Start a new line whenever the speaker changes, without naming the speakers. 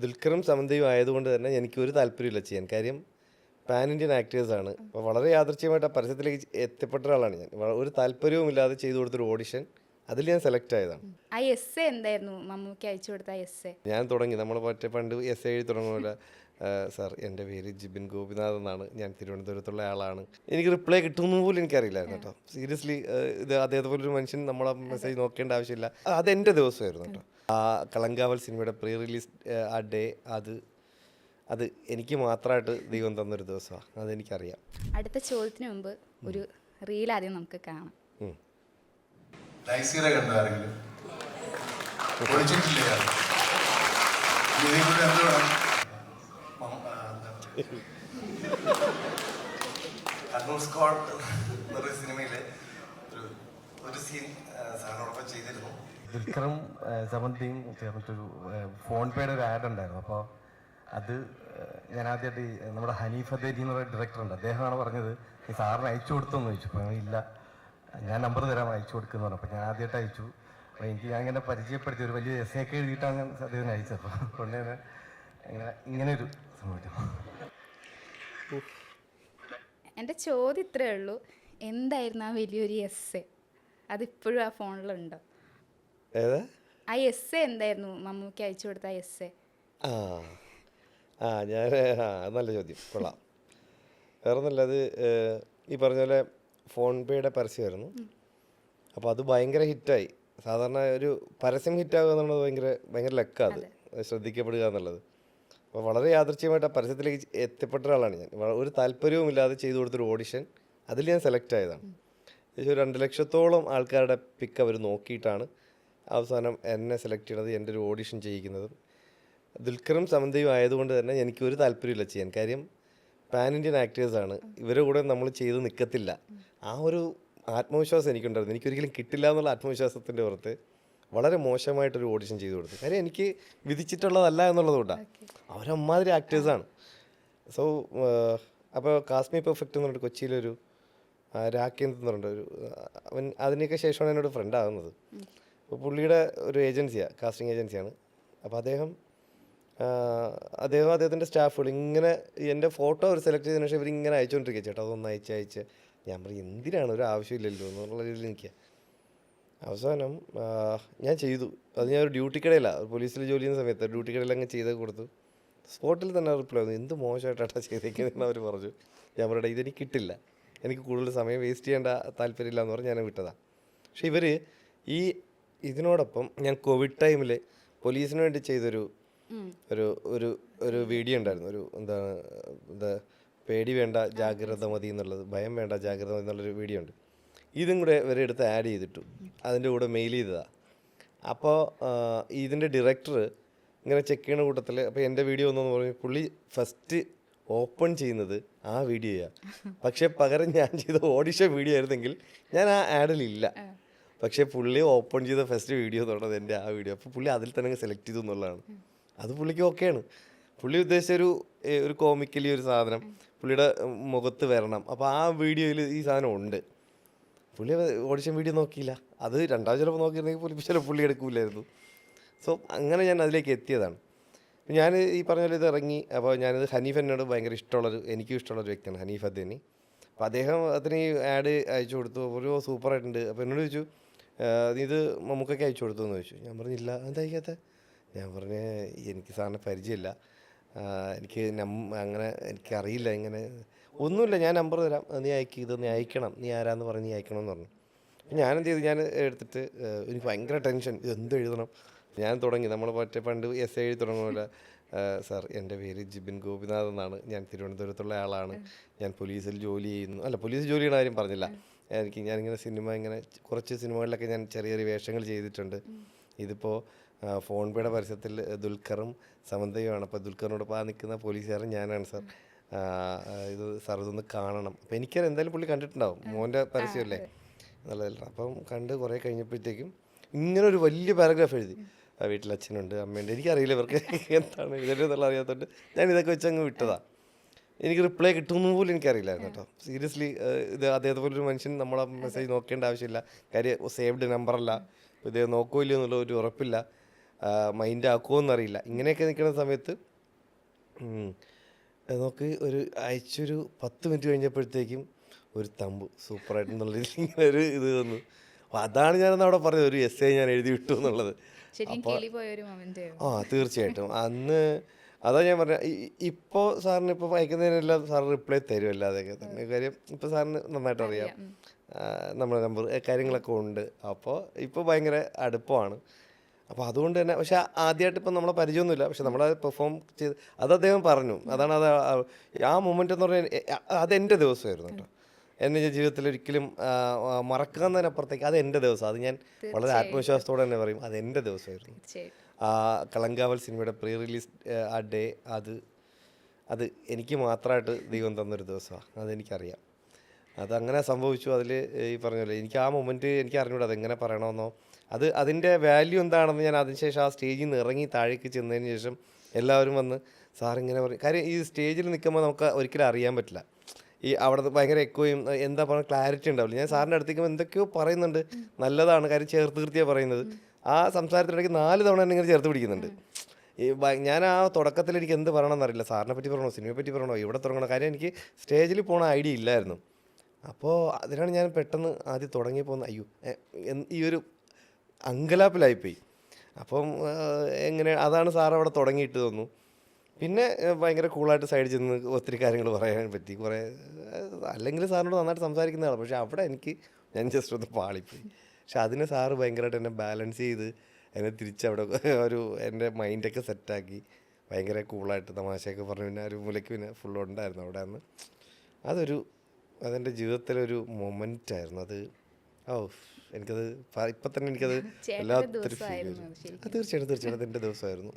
ദുൽഖറും സമന്തയും ആയതുകൊണ്ട് തന്നെ എനിക്കൊരു താല്പര്യമില്ല ചെയ്യാൻ. കാര്യം പാൻ ഇന്ത്യൻ ആക്ടേഴ്സാണ്. അപ്പോൾ വളരെ യാദൃച്ഛികമായിട്ട് ആ പരസ്യത്തിലേക്ക് എത്തിപ്പെട്ട ഒരാളാണ് ഞാൻ. ഒരു താല്പര്യവുമില്ലാതെ ചെയ്തു കൊടുത്തൊരു ഓഡിഷൻ, അതിൽ ഞാൻ സെലക്ട് ആയതാണ്.
ആ എസ് എ എന്തായിരുന്നു മമ്മൂക്ക് അയച്ചു കൊടുത്ത ആ എസ് എ?
ഞാൻ തുടങ്ങി നമ്മൾ മറ്റേ പണ്ട് എസ് എഴുതി തുടങ്ങുന്ന പോലെ, സാർ എൻ്റെ പേര് ജിബിൻ ഗോപിനാഥ് എന്നാണ്, ഞാൻ തിരുവനന്തപുരത്തുള്ള ആളാണ്. എനിക്ക് റിപ്ലൈ കിട്ടുമെന്ന് പോലും എനിക്കറിയില്ലായിരുന്നു കേട്ടോ. സീരിയസ്ലി ഇത് അതേപോലെ ഒരു മനുഷ്യൻ നമ്മളെ മെസ്സേജ് നോക്കേണ്ട ആവശ്യമില്ല. അതെൻ്റെ ദിവസമായിരുന്നു കേട്ടോ. ആ കളങ്കാവൽ സിനിമയുടെ പ്രീ റിലീസ് ആ ഡേ, അത് എനിക്ക് മാത്രമായിട്ട് ദൈവം തന്നൊരു ദിവസമാണ്. അതെനിക്കറിയാം.
അടുത്ത ചോദ്യത്തിന് മുമ്പ് ഒരു റീൽ ആദ്യം നമുക്ക് കാണാം.
നൈസീറെ കണ്ടോ ആരെങ്കിലും? ഒളിച്ചിട്ടില്ലേ? ഇതിനെക്കൊണ്ട് എന്ത് വേണം? കണ്ണൂർ സ്ക്വാഡ് എന്നൊരു സിനിമയിലെ ഒരു സീൻ സാറിനോടൊപ്പം ചെയ്തിരുന്നു.
ദുൽഖറും സമന്തയും ചേർന്നിട്ടൊരു ഫോൺ പേയുടെ ഒരു ആഡ് ഉണ്ടായിരുന്നു. അപ്പോൾ അത് ഞാൻ ആദ്യമായിട്ട് നമ്മുടെ ഹനീഫ് അദേരി എന്ന് പറയുന്ന ഡയറക്ടറുണ്ട്, അദ്ദേഹമാണ് പറഞ്ഞത് ഈ സാറിന് അയച്ചു കൊടുത്തോന്ന് ചോദിച്ചു. അപ്പോൾ ഇല്ല, ഞാൻ നമ്പർ തരാൻ അയച്ചു കൊടുക്കുന്നു പറഞ്ഞു. അപ്പോൾ ഞാൻ ആദ്യമായിട്ട് അയച്ചു. അപ്പോൾ എനിക്ക് ഞാൻ ഇങ്ങനെ പരിചയപ്പെടുത്തി ഒരു വലിയ എസ് ഒക്കെ എഴുതിയിട്ടാണ് ഞാൻ അദ്ദേഹത്തിന് അയച്ചത്. അപ്പോൾ കൊണ്ട് തന്നെ ഇങ്ങനെയൊരു സംഭവിച്ചു.
എൻ്റെ ചോദ്യം ഇത്രയേ ഉള്ളൂ, എന്തായിരുന്നു ആ വലിയൊരു എസ് എ? അതിപ്പോഴും ആ ഫോണിലുണ്ടോ?
ഏതാ
ആ എസ് എ എന്തായിരുന്നു മമ്മൂക്ക് അയച്ചു കൊടുത്ത ആ എസ് എ?
ഞാൻ നല്ല ചോദ്യം, കൊള്ളാം. വേറെ ഒന്നുമില്ല, അത് ഈ പറഞ്ഞ പോലെ ഫോൺ പേയുടെ പരസ്യമായിരുന്നു. അപ്പോൾ അത് ഭയങ്കര ഹിറ്റായി. സാധാരണ ഒരു പരസ്യം ഹിറ്റാകുക എന്നുള്ളത് ഭയങ്കര ലക്കാണ്, അത് ശ്രദ്ധിക്കപ്പെടുക എന്നുള്ളത്. അപ്പോൾ വളരെ യാദൃച്ഛികമായിട്ട് ആ പരസ്യത്തിലേക്ക് എത്തിപ്പെട്ട ഒരാളാണ് ഞാൻ. ഒരു താല്പര്യവുമില്ലാതെ ചെയ്തു കൊടുത്തൊരു ഓഡിഷൻ, അതിൽ ഞാൻ സെലക്ട് ആയതാണ്. ഏകദേശം 2 ലക്ഷത്തോളം ആൾക്കാരുടെ പിക്ക് അവർ നോക്കിയിട്ടാണ് അവസാനം എന്നെ സെലക്ട് ചെയ്യണത്, എൻ്റെ ഒരു ഓഡിഷൻ ചെയ്യിക്കുന്നത്. ദുൽഖറും സമന്തയും ആയതുകൊണ്ട് തന്നെ എനിക്കൊരു താല്പര്യമില്ല ചെയ്യാൻ. കാര്യം പാൻ ഇന്ത്യൻ ആക്ടേഴ്സാണ്, ഇവരുടെ കൂടെ നമ്മൾ ചെയ്ത് നിൽക്കത്തില്ല. ആ ഒരു ആത്മവിശ്വാസം എനിക്കുണ്ടായിരുന്നു. എനിക്കൊരിക്കലും കിട്ടില്ല എന്നുള്ള ആത്മവിശ്വാസത്തിൻ്റെ പുറത്ത് വളരെ മോശമായിട്ടൊരു ഓഡിഷൻ ചെയ്തു കൊടുത്തു. കാര്യം എനിക്ക് വിധിച്ചിട്ടുള്ളതല്ല എന്നുള്ളതുകൊണ്ടാണ്. അവരമ്മാതിരി ആക്ടേഴ്സാണ്. സോ അപ്പോൾ കാശ്മീർ പെർഫെക്റ്റ് എന്ന് പറഞ്ഞിട്ട് കൊച്ചിയിലൊരു രാക്കേന്ദ് എന്ന് പറഞ്ഞിട്ട് അവൻ അതിനൊക്കെ ശേഷമാണ് എന്നോട് ഫ്രണ്ട് ആകുന്നത്. അപ്പോൾ പുള്ളിയുടെ ഒരു ഏജൻസിയാണ്, കാസ്റ്റിംഗ് ഏജൻസിയാണ്. അപ്പോൾ അദ്ദേഹത്തിൻ്റെ സ്റ്റാഫുകൾ ഇങ്ങനെ എൻ്റെ ഫോട്ടോ അവർ സെലക്ട് ചെയ്തതിനു ശേഷം ഇവരിങ്ങനെ അയച്ചുകൊണ്ടിരിക്കുക, ചേട്ടാ അതൊന്ന് അയച്ച്. ഞാൻ പറയും എന്തിനാണ്, ഒരു ആവശ്യമില്ലല്ലോ എന്നുള്ള രീതിയിൽ എനിക്ക് അവസാനം ഞാൻ ചെയ്തു. അത് ഞാൻ ഒരു ഡ്യൂട്ടി കടയിലാണ്, പോലീസിൽ ജോലി ചെയ്യുന്ന സമയത്ത് ഡ്യൂട്ടി കടയിൽ അങ്ങ് ചെയ്ത് കൊടുത്തു. സ്പോട്ടിൽ തന്നെ റിപ്ലൈ വന്നു, എന്ത് മോശമായിട്ടാ ചെയ്തേക്കുന്നതെന്ന് അവർ പറഞ്ഞു. ഞാൻ പറയട്ടെ ഇതെനിക്ക് കിട്ടില്ല, എനിക്ക് കൂടുതൽ സമയം വേസ്റ്റ് ചെയ്യേണ്ട താല്പര്യമില്ല എന്ന് പറഞ്ഞ് ഞാൻ വിട്ടതാണ്. പക്ഷേ ഇവർ ഇതിനോടൊപ്പം ഞാൻ കോവിഡ് ടൈമിൽ പോലീസിന് വേണ്ടി ചെയ്തൊരു ഒരു വീഡിയോ ഉണ്ടായിരുന്നു. എന്താ പേടി വേണ്ട ജാഗ്രത മതി എന്നുള്ളത്, ഭയം വേണ്ട ജാഗ്രത മതി എന്നുള്ളൊരു വീഡിയോ ഉണ്ട്. ഇതും കൂടെ ഇവരെ എടുത്ത് ആഡ് ചെയ്തിട്ടു, അതിൻ്റെ കൂടെ മെയിൽ ചെയ്തതാണ്. അപ്പോൾ ഇതിൻ്റെ ഡയറക്ടർ ഇങ്ങനെ ചെക്ക് ചെയ്യുന്ന കൂട്ടത്തിൽ അപ്പോൾ എൻ്റെ വീഡിയോ ഒന്നെന്ന് പറഞ്ഞ് പുള്ളി ഫസ്റ്റ് ഓപ്പൺ ചെയ്യുന്നത് ആ വീഡിയോയാണ്. പക്ഷേ പകരം ഞാൻ ചെയ്ത ഓഡിഷൻ വീഡിയോ ആയിരുന്നെങ്കിൽ ഞാൻ ആ ആഡിലില്ല. പക്ഷേ പുള്ളി ഓപ്പൺ ചെയ്ത ഫസ്റ്റ് വീഡിയോ തുടങ്ങുന്നത് എൻ്റെ ആ വീഡിയോ. അപ്പോൾ പുള്ളി അതിൽ തന്നെ സെലക്ട് ചെയ്തു എന്നുള്ളതാണ്. അത് പുള്ളിക്ക് ഓക്കെയാണ്. പുള്ളി ഉദ്ദേശിച്ച ഒരു കോമിക്കലി ഒരു സാധനം പുള്ളിയുടെ മുഖത്ത് വരണം. അപ്പോൾ ആ വീഡിയോയിൽ ഈ സാധനം ഉണ്ട്. പുള്ളി ഓഡിഷൻ വീഡിയോ നോക്കിയില്ല. അത് രണ്ടാമത് ചിലപ്പോൾ നോക്കിയിരുന്നെങ്കിൽ ചിലപ്പോൾ പുള്ളി എടുക്കില്ലായിരുന്നു. സോ അങ്ങനെ ഞാൻ അതിലേക്ക് എത്തിയതാണ്. ഞാൻ ഈ പറഞ്ഞ പോലെ ഇത് ഇറങ്ങി. അപ്പോൾ ഞാനിത് ഹനീഫ് എന്നോട് ഭയങ്കര എനിക്കും ഇഷ്ടമുള്ളൊരു വ്യക്തിയാണ് ഹനീഫ് അദേനി. അപ്പോൾ അദ്ദേഹം അതിന് ഈ ആഡ് അയച്ചു കൊടുത്തു. ഒരു സൂപ്പറായിട്ടുണ്ട്. അപ്പോൾ എന്നോട് ചോദിച്ചു, ഇത് മമ്മൂക്കൊക്കെ അയച്ചു കൊടുത്തു എന്ന് ചോദിച്ചു. ഞാൻ പറഞ്ഞില്ല, എന്താ അയക്കാത്ത? ഞാൻ പറഞ്ഞ് എനിക്ക് സാറിന് പരിചയമില്ല, എനിക്ക് അങ്ങനെ എനിക്കറിയില്ല, ഇങ്ങനെ ഒന്നുമില്ല, ഞാൻ നമ്പർ തരാം, നീ ഇതൊന്ന് അയക്കണം, നീ ആരാന്ന് പറഞ്ഞ് നീ അയക്കണം എന്ന് പറഞ്ഞു. അപ്പം ഞാനെന്ത് ചെയ്തു, ഞാൻ എടുത്തിട്ട് എനിക്ക് ഭയങ്കര ടെൻഷൻ, എന്ത് എഴുതണം. ഞാൻ തുടങ്ങി നമ്മൾ മറ്റേ പണ്ട് എസ് എഴുതി തുടങ്ങുന്ന പോലെ, സാർ എൻ്റെ പേര് ജിബിൻ ഗോപിനാഥ് എന്നാണ്, ഞാൻ തിരുവനന്തപുരത്തുള്ള ആളാണ്, ഞാൻ പോലീസിൽ ജോലി ചെയ്യുന്നു. പോലീസിൽ ജോലി ചെയ്യുന്ന കാര്യം പറഞ്ഞില്ല. ഞാനിങ്ങനെ കുറച്ച് സിനിമകളിലൊക്കെ ഞാൻ ചെറിയ ചെറിയ വേഷങ്ങൾ ചെയ്തിട്ടുണ്ട്. ഇതിപ്പോൾ ഫോൺ പേയുടെ പരസ്യത്തിൽ ദുൽഖറും സമന്തയുമാണ്. അപ്പോൾ ദുൽഖറിനോടൊപ്പം നിൽക്കുന്ന പോലീസുകാരൻ ഞാനാണ് സാർ, സാർ ഇതൊന്ന് കാണണം. അപ്പോൾ എനിക്കത് എന്തായാലും പുള്ളി കണ്ടിട്ടുണ്ടാവും, മോൻ്റെ പരസ്യമല്ലേ നല്ലതല്ല. അപ്പം കണ്ട് കുറേ കഴിഞ്ഞപ്പോഴത്തേക്കും ഇങ്ങനെ ഒരു വലിയ പാരഗ്രാഫ് എഴുതി, വീട്ടിൽ അച്ഛനുണ്ട് അമ്മയുണ്ട്, എനിക്കറിയില്ല ഇവർക്ക് എന്താണ് എഴുതേണ്ടതെന്നുള്ള അറിയാത്തതുകൊണ്ട് ഞാൻ ഇതൊക്കെ വെച്ച് അങ്ങ് വിട്ടതാണ്. എനിക്ക് റിപ്ലൈ കിട്ടുമെന്ന് പോലും എനിക്കറിയില്ലായിരുന്നു കേട്ടോ. സീരിയസ്ലി ഇത് അതേപോലെ ഒരു മനുഷ്യൻ നമ്മളെ മെസ്സേജ് നോക്കേണ്ട ആവശ്യമില്ല. കാര്യം സേവ്ഡ് നമ്പറല്ല, ഇത് നോക്കുമല്ലോ എന്നുള്ള ഒരു ഉറപ്പില്ല. മൈൻഡ് ആക്കുമോ എന്നറിയില്ല. ഇങ്ങനെയൊക്കെ നിൽക്കുന്ന സമയത്ത് നോക്ക് ഒരു അയച്ചൊരു 10 മിനിറ്റ് കഴിഞ്ഞപ്പോഴത്തേക്കും ഒരു തമ്പ് സൂപ്പറായിട്ടെന്നുള്ള ഇങ്ങനെ ഒരു ഇത് വന്നു. അപ്പോൾ അതാണ് ഞാനന്ന് അവിടെ പറഞ്ഞത്, ഒരു എസ്സേ ഞാൻ എഴുതി വിട്ടു എന്നുള്ളത്.
ശരിക്കും കിളി പോയൊരു മൊമെന്റ്.
തീർച്ചയായിട്ടും അന്ന് അതാ ഞാൻ പറഞ്ഞ. ഇപ്പോൾ സാറിന് ഇപ്പോൾ അയക്കുന്നതിനെല്ലാം സാർ റിപ്ലൈ തരും അല്ലാതെയൊക്കെ തന്നെ. കാര്യം ഇപ്പോൾ സാറിന് നന്നായിട്ട് അറിയാം നമ്മുടെ നമ്പർ കാര്യങ്ങളൊക്കെ ഉണ്ട്. അപ്പോൾ ഇപ്പോൾ ഭയങ്കര അടുപ്പമാണ്. അപ്പോൾ അതുകൊണ്ട് തന്നെ പക്ഷേ ആദ്യമായിട്ട് ഇപ്പം നമ്മളെ പരിചയമൊന്നുമില്ല, പക്ഷെ നമ്മളത് പെർഫോം ചെയ്ത് അത് അദ്ദേഹം പറഞ്ഞു. അതാണ് അത് ആ മൊമെൻ്റ് എന്ന് പറഞ്ഞാൽ അതെൻ്റെ ദിവസമായിരുന്നു കേട്ടോ. എൻ്റെ ജീവിതത്തിൽ ഒരിക്കലും മറക്കുന്നതിനപ്പുറത്തേക്ക് അതെൻ്റെ ദിവസം. അത് ഞാൻ വളരെ ആത്മവിശ്വാസത്തോടെ തന്നെ പറയും, അതെൻ്റെ ദിവസമായിരുന്നു. കളങ്കാവൽ സിനിമയുടെ പ്രീ റിലീസ് ആ ഡേ അത് എനിക്ക് മാത്രമായിട്ട് ദൈവം തന്നൊരു ദിവസമാണ്. അതെനിക്കറിയാം. അതങ്ങനെ സംഭവിച്ചു. അതിൽ ഈ പറഞ്ഞ പോലെ എനിക്ക് ആ മൊമെൻറ്റ് എനിക്ക് അറിഞ്ഞൂടാ അതെങ്ങനെ പറയണമെന്നോ അതിൻ്റെ വാല്യൂ എന്താണെന്ന്. ഞാൻ അതിനുശേഷം ആ സ്റ്റേജിൽ നിന്ന് ഇറങ്ങി താഴേക്ക് ചെന്നതിന് ശേഷം എല്ലാവരും വന്ന് സാറിങ്ങനെ പറയും. കാര്യം ഈ സ്റ്റേജിൽ നിൽക്കുമ്പോൾ നമുക്ക് ഒരിക്കലും അറിയാൻ പറ്റില്ല. ഈ അവിടെ ഭയങ്കര എക്കോയും എന്താ പറയുക ക്ലാരിറ്റി ഉണ്ടാവില്ല. ഞാൻ സാറിൻ്റെ അടുത്തേക്ക് എന്തൊക്കെയോ പറയുന്നുണ്ട്, നല്ലതാണ് കാര്യം, ചേർത്ത് നിർത്തിയാണ് പറയുന്നത്. ആ സംസാരത്തിനിടയ്ക്ക് 4 തവണ എന്നെ ഇങ്ങനെ ചേർത്ത് പിടിക്കുന്നുണ്ട്. ഞാൻ ആ തുടക്കത്തിൽ എനിക്ക് എന്ത് പറയണമെന്നറിയില്ല. സാറിനെ പറ്റി പറയണോ, സിനിമയെ പറ്റി പറയണോ, എവിടെ തുടങ്ങണോ, കാര്യം എനിക്ക് സ്റ്റേജിൽ പോകണ ഐഡിയ ഇല്ലായിരുന്നു. അപ്പോൾ അതിനാണ് ഞാൻ പെട്ടെന്ന് ആദ്യം തുടങ്ങിയപ്പോൾ അയ്യോ ഈ ഒരു അങ്കലാപ്പിലായിപ്പോയി. അപ്പം എങ്ങനെ അതാണ് സാർ അവിടെ തുടങ്ങിയിട്ട് തോന്നുന്നു. പിന്നെ ഭയങ്കര കൂളായിട്ട് സൈഡിൽ ചെന്ന് ഒത്തിരി കാര്യങ്ങൾ പറയാൻ പറ്റി. കുറേ അല്ലെങ്കിൽ സാറിനോട് നന്നായിട്ട് സംസാരിക്കുന്നതാണ്, പക്ഷേ അവിടെ ഞാൻ ജസ്റ്റ് ഒന്ന് പാളിപ്പോയി. പക്ഷെ അതിന് സാറ് ഭയങ്കരമായിട്ട് എന്നെ ബാലൻസ് ചെയ്ത് എന്നെ തിരിച്ചവിടെ എൻ്റെ മൈൻഡൊക്കെ സെറ്റാക്കി ഭയങ്കര കൂളായിട്ട് തമാശയൊക്കെ പറഞ്ഞു. പിന്നെ ഒരു മൂലയ്ക്ക് പിന്നെ ഫുൾ ഉണ്ടായിരുന്നു അവിടെ. അന്ന് അതെൻ്റെ ജീവിതത്തിലൊരു മൊമെൻ്റായിരുന്നു അത്. എനിക്കത് ഇപ്പം തന്നെ എനിക്കത് എല്ലാത്തിനും ഫീൽ ചെയ്തു. തീർച്ചയായിട്ടും അതെൻ്റെ ദിവസമായിരുന്നു.